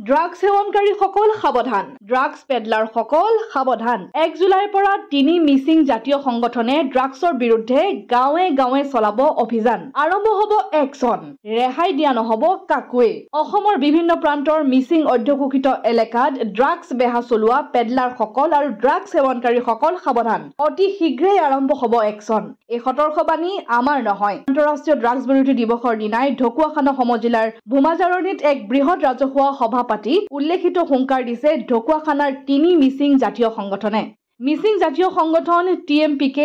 Drugs সেৱনকাৰীসকল সাৱধান, drugs পেডলাৰসকল সাৱধান। 1 জুলাইৰ পৰা 3 মিচিং জাতীয় সংগঠনে ড্ৰাগছৰ বিৰুদ্ধে গাঁৱে গাঁৱে চলাব অভিযান। আৰম্ভ হ'ব একচন, ৰেহাই দিয়া নহ'ব কাকোৱে। অসমৰ বিভিন্ন প্ৰান্তৰ মিচিং অধ্যুষিত এলেকাত ড্ৰাগছ বেহা চলোৱা পেডলাৰসকল আৰু ড্ৰাগছ সেৱনকাৰীসকল সাৱধান। অতি শীঘ্ৰেই আৰম্ভ হ'ব একচন। এই সতৰ্কবাণী আমাৰ নহয়। আন্তঃৰাষ্ট্ৰীয় ড্ৰাগছ বিৰোধী দিৱসৰ দিনাই ঢকুৱাখানা সমজিলাৰ ভোমাজাৰণিত এক বৃহৎ ৰাজহুৱা সভা পাতি উল্লেখিত হুংকাৰ দিছে ঢকুৱাখানাৰ 3 মিচিং জাতীয় সংগঠনে। মিচিং জাতীয় সংগঠন TMPK,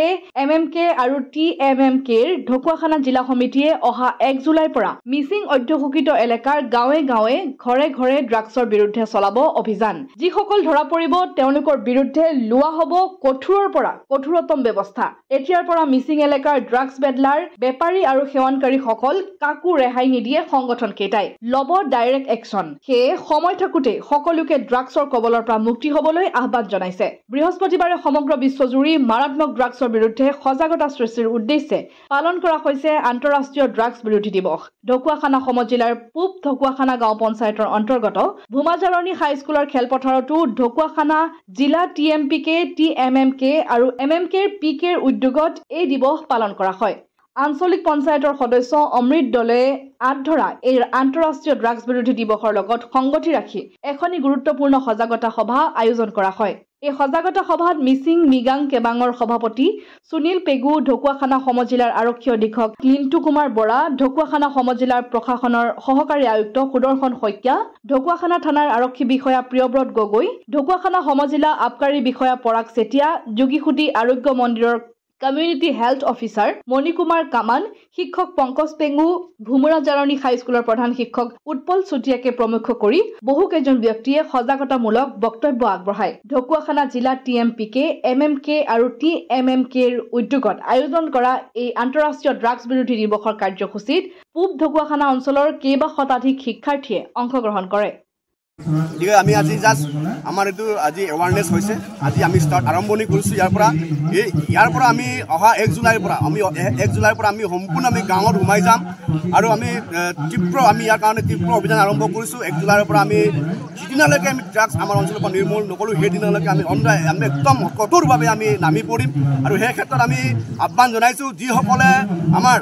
MMK আৰু TMMKৰ ঢকুৱাখানা জিলা সমিতিয়ে অহা 1 জুলাইৰ পৰা মিচিং অধ্যুষিত এলেকাৰ গাঁৱে গাঁৱে ঘৰে ঘৰে ড্ৰাগছৰ বিৰুদ্ধে চলাব অভিযান। যিসকল ধৰা পৰিব তেওঁলোকৰ বিৰুদ্ধে লোৱা হ'ব কঠোৰৰ পৰা কঠোৰতম ব্যৱস্থা। এতিয়াৰ পৰা মিচিং এলেকাৰ ড্ৰাগছ পেডলাৰ, বেপাৰী আৰু সেৱনকাৰীসকল কাকো ৰেহাই নিদিয়ে সংগঠন কেইটাই। ল'ব ডাইৰেক্ট একচন। সেয়ে সময় থাকোঁতে সকলোকে ড্ৰাগছৰ কবলৰ পৰা মুক্তি হ'বলৈ আহ্বান জনাইছে। বৃহস্পতিবাৰে সমগ্ৰ বিশ্বজুৰি মাৰাত্মক ড্ৰাগছৰ বিৰুদ্ধে সজাগতা সৃষ্টিৰ উদ্দেশ্যে পালন কৰা হৈছে আন্তঃৰাষ্ট্ৰীয় ড্ৰাগছ বিৰোধী দিৱস। ঢকুৱাখানা সমজিলাৰ পূব ঢকুৱাখানা গাঁও পঞ্চায়তৰ অন্তৰ্গত ভোমাজাৰণি হাইস্কুলৰ খেলপথাৰতো ঢকুৱাখানা জিলা TMPK, TMMK আৰু MMKৰ PKৰ উদ্যোগত এই দিৱস পালন কৰা হয়। আঞ্চলিক পঞ্চায়তৰ সদস্য অমৃত দলে আঁত ধৰা এই আন্তঃৰাষ্ট্ৰীয় ড্ৰাগছ বিৰোধী দিৱসৰ লগত সংগতি ৰাখি এখনি গুৰুত্বপূৰ্ণ সজাগতা সভা আয়োজন কৰা হয়। এই সজাগতা সভাত মিচিং মিগাং কেবাঙৰ সভাপতি সুনীল পেগু, ঢকুৱাখানা সমজিলাৰ আৰক্ষী অধীক্ষক লিণ্টু কুমাৰ বৰা, ঢকুৱাখানা সমজিলাৰ প্ৰশাসনৰ সহকাৰী আয়ুক্ত সুদৰ্শন শইকীয়া, ঢকুৱাখানা থানাৰ আৰক্ষী বিষয়া প্ৰিয়ব্ৰত গগৈ, ঢকুৱাখানা সমজিলা আবকাৰী বিষয়া পৰাগ চেতিয়া, যোগীসুতি আৰোগ্য মন্দিৰৰ কমিউনিটি হেল্থ অফিচাৰ মণিকুমাৰ কামান, শিক্ষক পংকজ পেঙু, ভোমোৰাজাৰণি হাইস্কুলৰ প্ৰধান শিক্ষক উৎপল চুতীয়াকে প্ৰমুখ কৰি বহুকেইজন ব্যক্তিয়ে সজাগতামূলক বক্তব্য আগবঢ়ায়। ঢকুৱাখানা জিলা TMPK, MMK আৰু TMMKৰ উদ্যোগত আয়োজন কৰা এই আন্তঃৰাষ্ট্ৰীয় ড্ৰাগছ বিৰোধী দিৱসৰ কাৰ্যসূচীত পূব ঢকুৱাখানা অঞ্চলৰ কেইবা শতাধিক শিক্ষাৰ্থীয়ে অংশগ্ৰহণ কৰে। আমি আজি জাষ্ট আমাৰ এইটো আজি এৱাৰনেছ হৈছে। আজি আমি আৰম্ভণি কৰিছোঁ ইয়াৰ পৰা আমি অহা 1 জুলাইৰ পৰা আমি সম্পূৰ্ণ আমি গাঁৱত সোমাই যাম আৰু আমি ইয়াৰ কাৰণে তীব্ৰ অভিযান আৰম্ভ কৰিছোঁ। 1 জুলাইৰ পৰা আমি যিদিনালৈকে আমি ড্ৰাগছ আমাৰ অঞ্চলৰ পৰা নিৰ্মূল নকৰোঁ সেইদিনালৈকে আমি একদম কঠোৰভাৱে আমি নামি পৰিম। আৰু সেই ক্ষেত্ৰত আমি আহ্বান জনাইছোঁ যিসকলে আমাৰ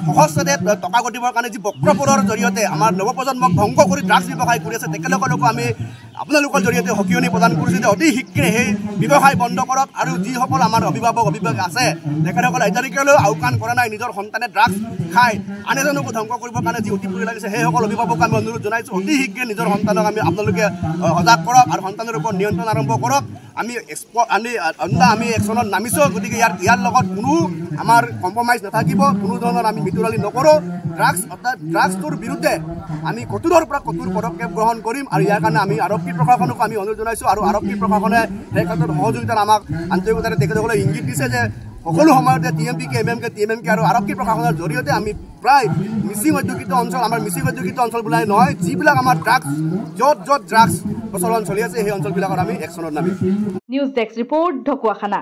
সহজতে টকা ঘটিবৰ কাৰণে যি বক্ৰপথৰ জৰিয়তে আমাৰ নৱপ্ৰজন্মক ধ্বংস কৰি ড্ৰাগছ ব্যৱসায় কৰি আছে তেখেতসকলকো আমি আপোনালোকৰ জৰিয়তে সকিয়নি প্ৰদান কৰিছোঁ যে অতি শীঘ্ৰে সেই ব্যৱসায় বন্ধ কৰক। আৰু যিসকল আমাৰ অভিভাৱক আছে তেখেতসকলে এতিয়ালৈকেলৈ আওকাণ কৰা নাই, নিজৰ সন্তানে ড্ৰাগছ খাই আন এজনকো ধ্বংস কৰিবৰ কাৰণে যি অতি প্ৰয়োগ লাগিছে সেইসকল অভিভাৱক আমি অনুৰোধ জনাইছোঁ অতি শীঘ্ৰে নিজৰ সন্তানক আপোনালোকে সজাগ কৰক আৰু সন্তানৰ ওপৰত নিয়ন্ত্ৰণ আৰম্ভ কৰক। আমি একচনত নামিছোঁ। গতিকে ইয়াৰ লগত কোনো আমাৰ কম্প্ৰমাইজ নাথাকিব, কোনো ধৰণৰ আমি মিতুৰালি নকৰোঁ। ড্ৰাগছটোৰ বিৰুদ্ধে আমি কঠোৰৰ পৰা কঠোৰ পদক্ষেপ গ্ৰহণ কৰিম আৰু ইয়াৰ কাৰণে আমি আৰক্ষী প্ৰশাসনকো আমি অনুৰোধ জনাইছোঁ আৰু আৰক্ষী প্ৰশাসনে সেই ক্ষেত্ৰত সহযোগিতাত আমাক আন্তৰিকতাৰে তেখেতসকলে ইংগিত দিছে যে সকলো সময়তে TMPK, MMK, TMMK আৰু আৰক্ষী প্ৰশাসনৰ জৰিয়তে আমি প্ৰায় মিচিং অধ্যুষিত অঞ্চল, আমাৰ মিচিং অধ্যুষিত অঞ্চল বোলাই নহয়, যিবিলাক আমাৰ ড্ৰাগছ য'ত ড্ৰাগছ প্ৰচলন চলি আছে সেই অঞ্চলবিলাকত আমি একচনত নামিম। News desk report, Dhakuakhana.